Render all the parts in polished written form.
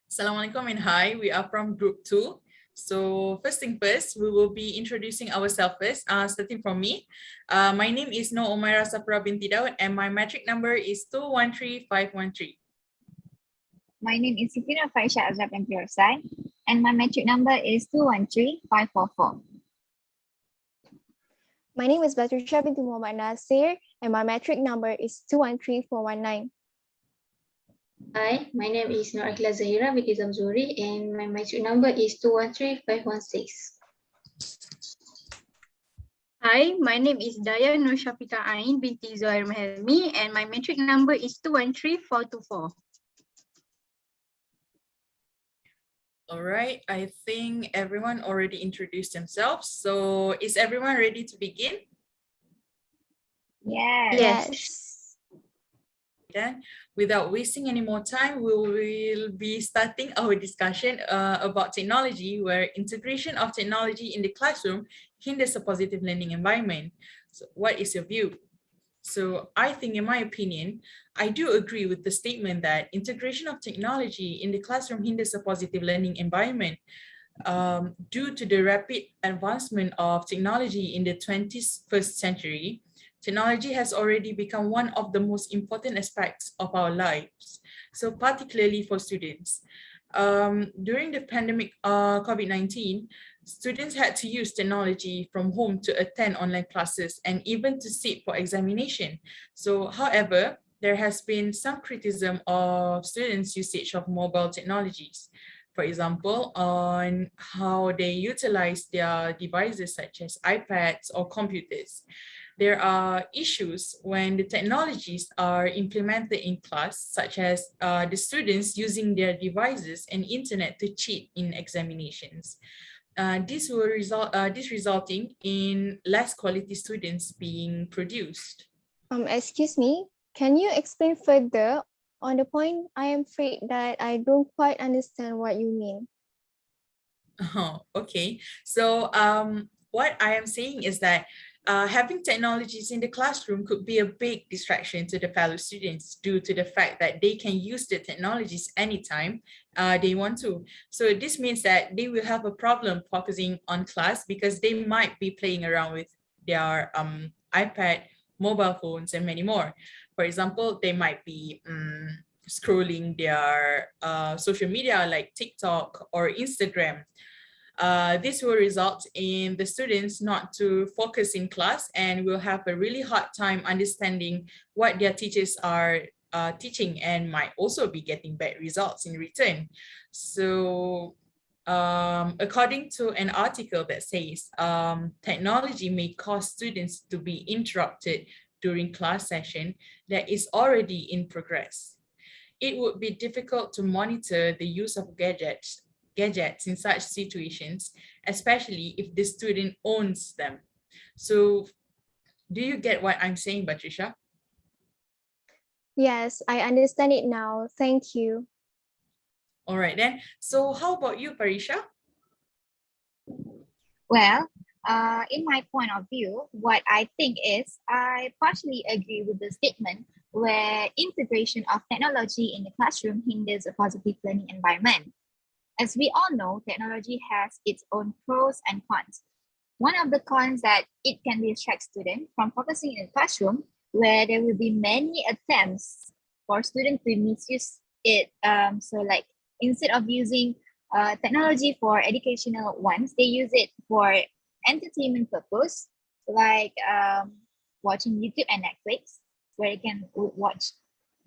Assalamualaikum and hi, we are from group 2. So first thing first, we will be introducing ourselves first, starting from me. My name is No Umaira Safra binti Daud and my metric number is 213513. My name is Sifina Faisha Azab Rosan, and my metric number is 213544. My name is Batrisha binti Muhammad Nasir, and my metric number is 213419. Hi, my name is Nur Akhila Zahira binti Zamzuri, and my metric number is 213516. Hi, my name is Daya Nur Shafika Ain binti Zohair Mahelmi, and my metric number is 213424. All right, I think everyone already introduced themselves. So is everyone ready to begin? Yes. Then, without wasting any more time, we will be starting our discussion about technology, where integration of technology in the classroom hinders a positive learning environment. So what is your view? So I think, in my opinion, I do agree with the statement that integration of technology in the classroom hinders a positive learning environment. Due to the rapid advancement of technology in the 21st century, technology has already become one of the most important aspects of our lives, so particularly for students. During the pandemic COVID-19, students had to use technology from home to attend online classes and even to sit for examination. So, however, there has been some criticism of students' usage of mobile technologies. For example, on how they utilize their devices such as iPads or computers. There are issues when the technologies are implemented in class, such as the students using their devices and internet to cheat in examinations. This resulting in less quality students being produced. Excuse me, can you explain further on the point? I am afraid that I don't quite understand what you mean. Oh, okay. So what I am saying is that having technologies in the classroom could be a big distraction to the fellow students due to the fact that they can use the technologies anytime they want to. So this means that they will have a problem focusing on class because they might be playing around with their iPad, mobile phones, and many more. For example, they might be scrolling their social media like TikTok or Instagram. This will result in the students not to focus in class and will have a really hard time understanding what their teachers are teaching and might also be getting bad results in return. So according to an article that says technology may cause students to be interrupted during class session that is already in progress. It would be difficult to monitor the use of gadgets in such situations, especially if the student owns them. So do you get what I'm saying, Patricia? Yes, I understand it now. Thank you. All right then. So how about you, Parisha? Well, in my point of view, what I think is I partially agree with the statement where integration of technology in the classroom hinders a positive learning environment. As we all know, technology has its own pros and cons. One of the cons that it can distract students from focusing in the classroom, where there will be many attempts for students to misuse it. So like instead of using technology for educational ones, they use it for entertainment purpose, like watching YouTube and Netflix, where you can watch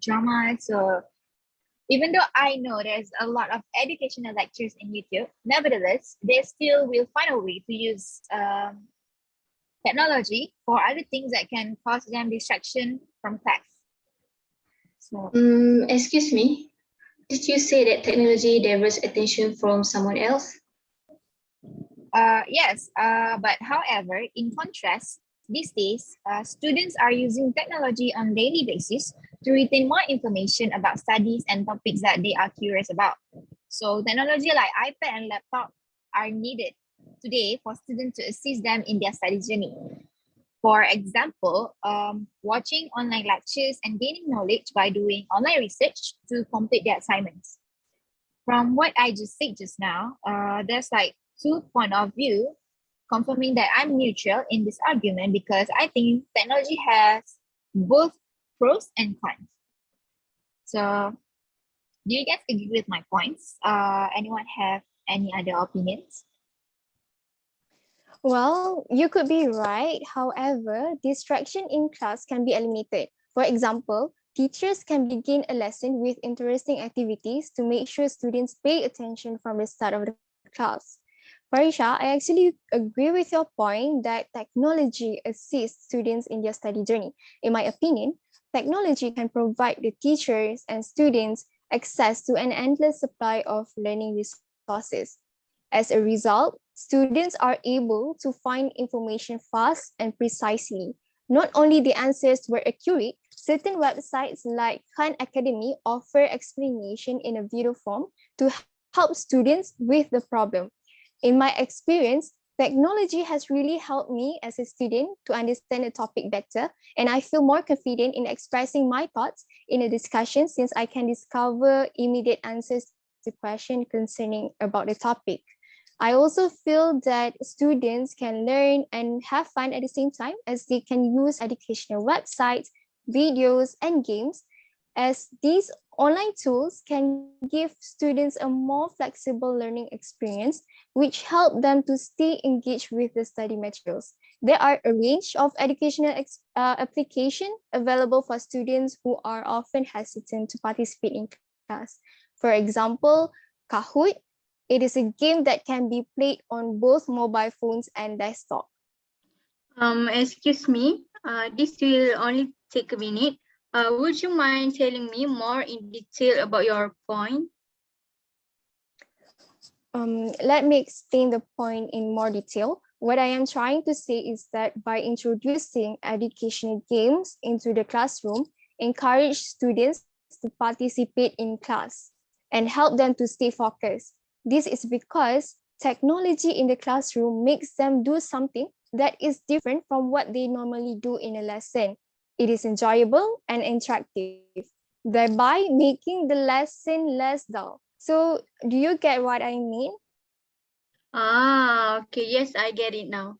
dramas. So even though I know there's a lot of educational lectures in YouTube, nevertheless, they still will find a way to use technology for other things that can cause them distraction from class. So, Excuse me, did you say that technology diverts attention from someone else? yes, but however, in contrast, these days, students are using technology on daily basis to retain more information about studies and topics that they are curious about. So technology like iPad and laptop are needed today for students to assist them in their study journey. For example, watching online lectures and gaining knowledge by doing online research to complete their assignments. from what I just said just now, there's like two point of view confirming that I'm neutral in this argument because I think technology has both pros and cons. So do you guys agree with my points? Anyone have any other opinions? Well, you could be right. However, distraction in class can be eliminated. For example, teachers can begin a lesson with interesting activities to make sure students pay attention from the start of the class. Farisha, I actually agree with your point that technology assists students in their study journey. In my opinion, technology can provide the teachers and students access to an endless supply of learning resources. As a result, students are able to find information fast and precisely. Not only the answers were accurate, certain websites like Khan Academy offer explanation in a video form to help students with the problem. In my experience, technology has really helped me as a student to understand a topic better, and I feel more confident in expressing my thoughts in a discussion since I can discover immediate answers to questions concerning about the topic. I also feel that students can learn and have fun at the same time as they can use educational websites, videos, and games, as these online tools can give students a more flexible learning experience, which help them to stay engaged with the study materials. There are a range of educational application available for students who are often hesitant to participate in class. For example, Kahoot, it is a game that can be played on both mobile phones and desktop. Excuse me, this will only take a minute. Would you mind telling me more in detail about your point? Let me explain the point in more detail. What I am trying to say is that by introducing educational games into the classroom, encourage students to participate in class and help them to stay focused. This is because technology in the classroom makes them do something that is different from what they normally do in a lesson. It is enjoyable and interactive, thereby making the lesson less dull. So, do you get what I mean? Okay, yes, I get it now.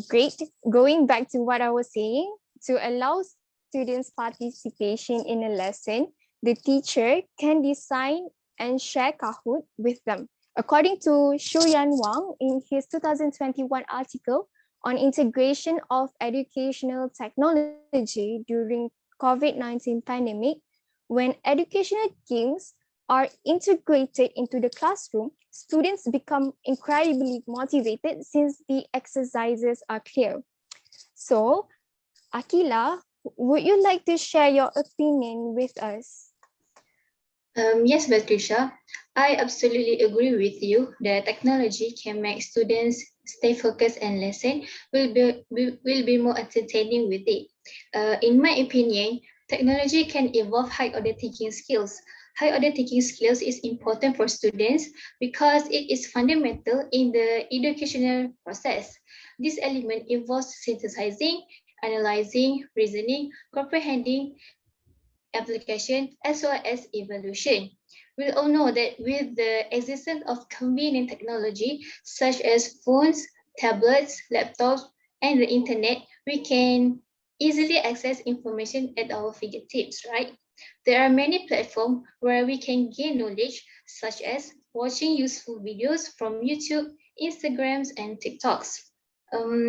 Great. Going back to what I was saying, to allow students' participation in a lesson, the teacher can design and share Kahoot with them. According to Shuyan Wang in his 2021 article on integration of educational technology during COVID-19 pandemic, when educational games are integrated into the classroom, students become incredibly motivated since the exercises are clear. So, Akila, would you like to share your opinion with us? Yes, Patricia, I absolutely agree with you that technology can make students stay focused and lesson will be more entertaining with it. In my opinion, technology can evolve high order thinking skills. High order thinking skills is important for students because it is fundamental in the educational process. This element involves synthesizing, analyzing, reasoning, comprehending, application as well as evolution. We all know that with the existence of convenient technology such as phones, tablets, laptops, and the internet, we can easily access information at our fingertips, right? There are many platforms where we can gain knowledge, such as watching useful videos from YouTube, Instagrams, and TikToks.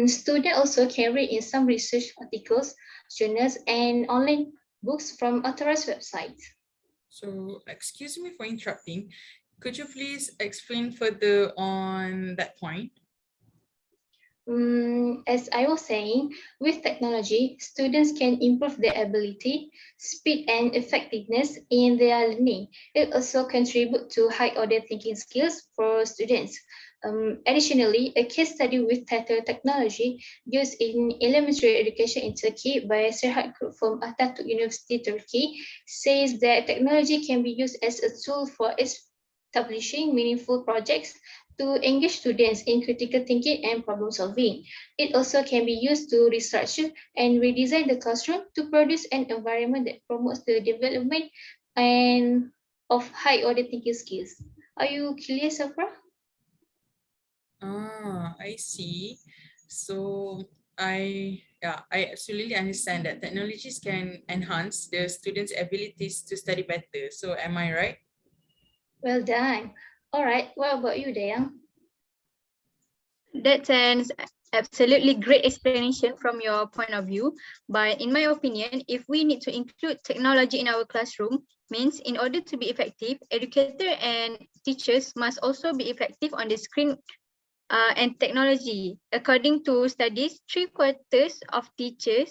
Students also can read in some research articles, journals, and online books from authorized websites. So, excuse me for interrupting. Could you please explain further on that point? As I was saying, with technology, students can improve their ability, speed, and effectiveness in their learning. It also contributes to high order thinking skills for students. Additionally, a case study with title technology used in elementary education in Turkey by Serhat Group from Atatürk University, Turkey, says that technology can be used as a tool for establishing meaningful projects to engage students in critical thinking and problem solving. It also can be used to restructure and redesign the classroom to produce an environment that promotes the development and of high order thinking skills. Are you clear, Safra? I see. So I absolutely understand that technologies can enhance the students' abilities to study better. So am I right? Well done. All right, what about you, Dayang? That's an absolutely great explanation from your point of view. But in my opinion, if we need to include technology in our classroom, means in order to be effective, educators and teachers must also be effective on the screen and technology. According to studies, 3/4 of teachers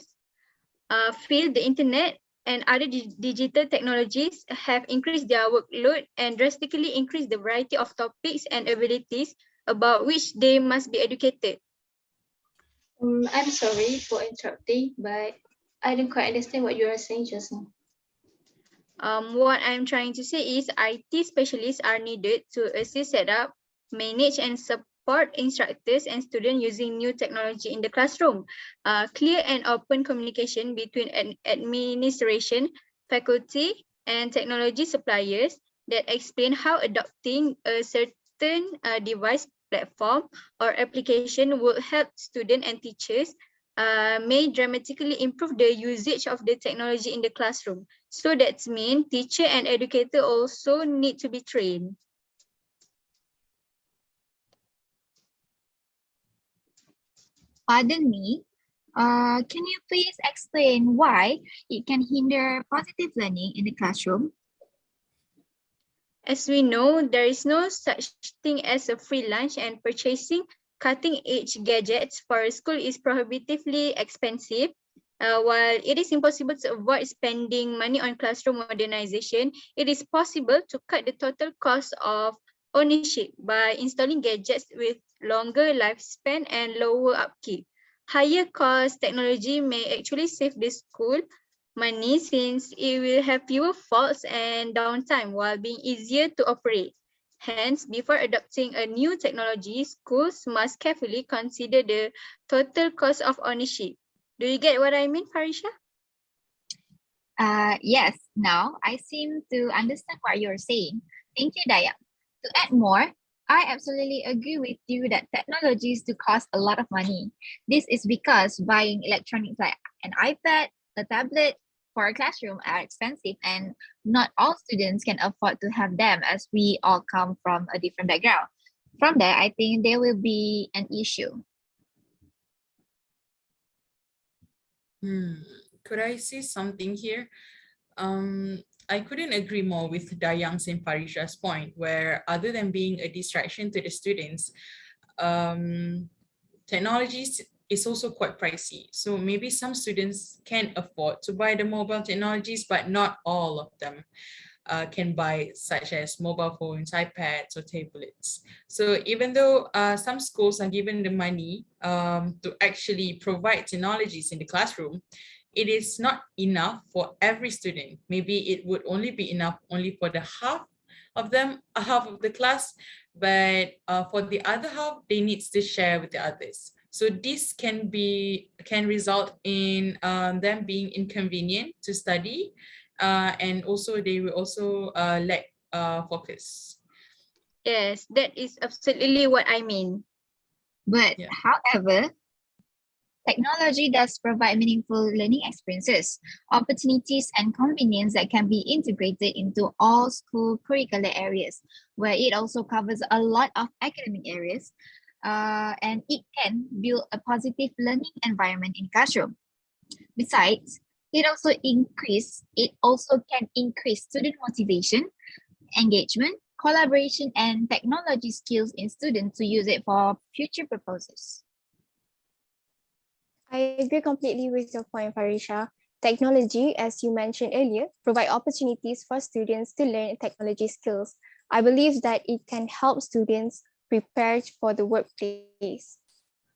feel the internet and other digital technologies have increased their workload and drastically increased the variety of topics and abilities about which they must be educated. I'm sorry for interrupting, but I didn't quite understand what you were saying just now. What I'm trying to say is IT specialists are needed to assist set up, manage and support instructors and students using new technology in the classroom. Clear and open communication between administration, faculty and technology suppliers that explain how adopting a certain device platform or application will help students and teachers may dramatically improve the usage of the technology in the classroom. So that means teacher and educator also need to be trained. Pardon me, can you please explain why it can hinder positive learning in the classroom? As we know, there is no such thing as a free lunch, and purchasing cutting-edge gadgets for a school is prohibitively expensive. While it is impossible to avoid spending money on classroom modernization, it is possible to cut the total cost of ownership by installing gadgets with longer lifespan and lower upkeep. Higher cost technology may actually save the school money since it will have fewer faults and downtime while being easier to operate. Hence, before adopting a new technology, schools must carefully consider the total cost of ownership. Do you get what I mean, Farisha? Yes, now I seem to understand what you're saying. Thank you, Daya. To add more, I absolutely agree with you that technologies do cost a lot of money. This is because buying electronics like an iPad, a tablet for a classroom are expensive, and not all students can afford to have them as we all come from a different background. From there, I think there will be an issue. Could I say something here? I couldn't agree more with Dayang's and Farisha's point, where other than being a distraction to the students, technologies is also quite pricey. So maybe some students can afford to buy the mobile technologies, but not all of them can buy, such as mobile phones, iPads, or tablets. So even though some schools are given the money to actually provide technologies in the classroom, it is not enough for every student. Maybe it would only be enough only for the half of them, half of the class, but for the other half, they need to share with the others. So this can result in them being inconvenient to study, and also they will also lack focus. Yes, that is absolutely what I mean. But Yeah. however, technology does provide meaningful learning experiences, opportunities, and convenience that can be integrated into all school curricular areas, where it also covers a lot of academic areas, and it can build a positive learning environment in classroom. Besides, it also can increase student motivation, engagement, collaboration, and technology skills in students to use it for future purposes. I agree completely with your point, Farisha. Technology, as you mentioned earlier, provide opportunities for students to learn technology skills. I believe that it can help students prepare for the workplace.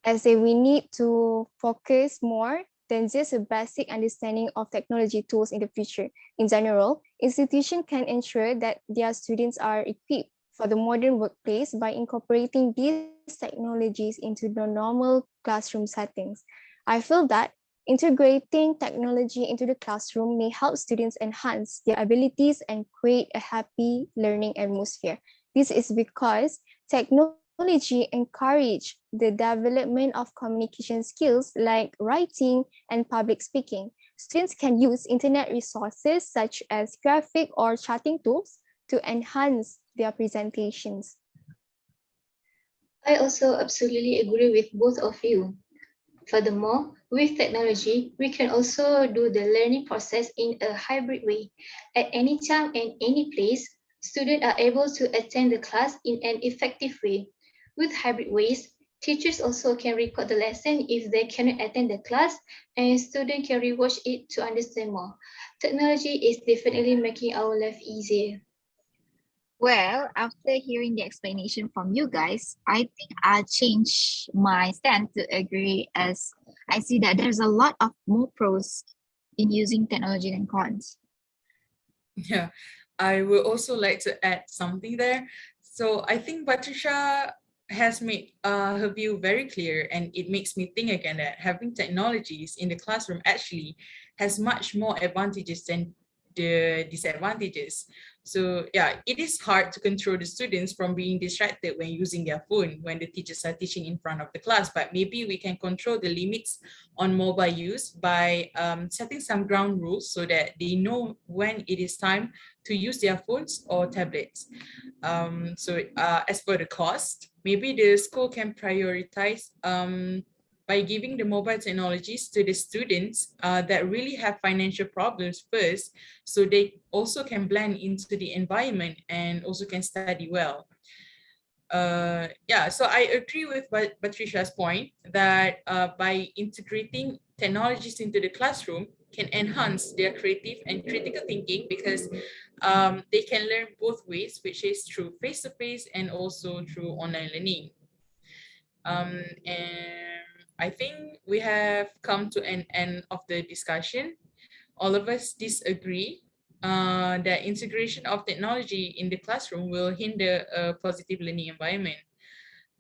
As we need to focus more than just a basic understanding of technology tools in the future. In general, institutions can ensure that their students are equipped for the modern workplace by incorporating these technologies into the normal classroom settings. I feel that Integrating technology into the classroom may help students enhance their abilities and create a happy learning atmosphere. This is because technology encourages the development of communication skills like writing and public speaking. Students can use internet resources such as graphic or chatting tools to enhance their presentations. I also absolutely agree with both of you. Furthermore, with technology, we can also do the learning process in a hybrid way. At any time and any place, students are able to attend the class in an effective way. With hybrid ways, teachers also can record the lesson if they cannot attend the class, and students can rewatch it to understand more. Technology is definitely making our life easier. Well, after hearing the explanation from you guys, I think I'll change my stand to agree, as I see that there's a lot of more pros in using technology than cons. Yeah, I would also like to add something there. So I think Patricia has made her view very clear, and it makes me think again that having technologies in the classroom actually has much more advantages than the disadvantages. So yeah, it is hard to control the students from being distracted when using their phone when the teachers are teaching in front of the class, but maybe we can control the limits on mobile use by setting some ground rules so that they know when it is time to use their phones or tablets. As for the cost, maybe the school can prioritize by giving the mobile technologies to the students that really have financial problems first, so they also can blend into the environment and also can study well. Yeah, so I agree with Patricia's point that by integrating technologies into the classroom can enhance their creative and critical thinking, because they can learn both ways, which is through face-to-face and also through online learning. And I think we have come to an end of the discussion. All of us disagree that integration of technology in the classroom will hinder a positive learning environment.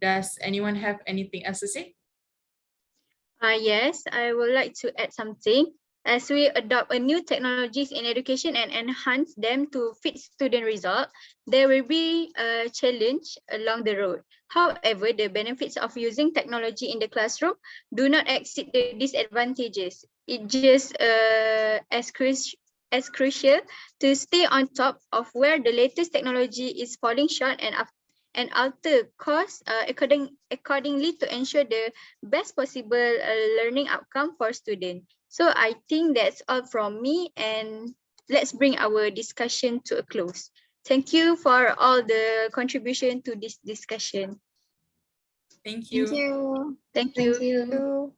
Does anyone have anything else to say? Yes, I would like to add something. As we adopt a new technologies in education and enhance them to fit student result, there will be a challenge along the road. However, the benefits of using technology in the classroom do not exceed the disadvantages. It just as crucial to stay on top of where the latest technology is falling short and alter course accordingly to ensure the best possible learning outcome for students. So I think that's all from me, and let's bring our discussion to a close. Thank you for all the contribution to this discussion. Thank Thank you. you. Thank Thank you. you.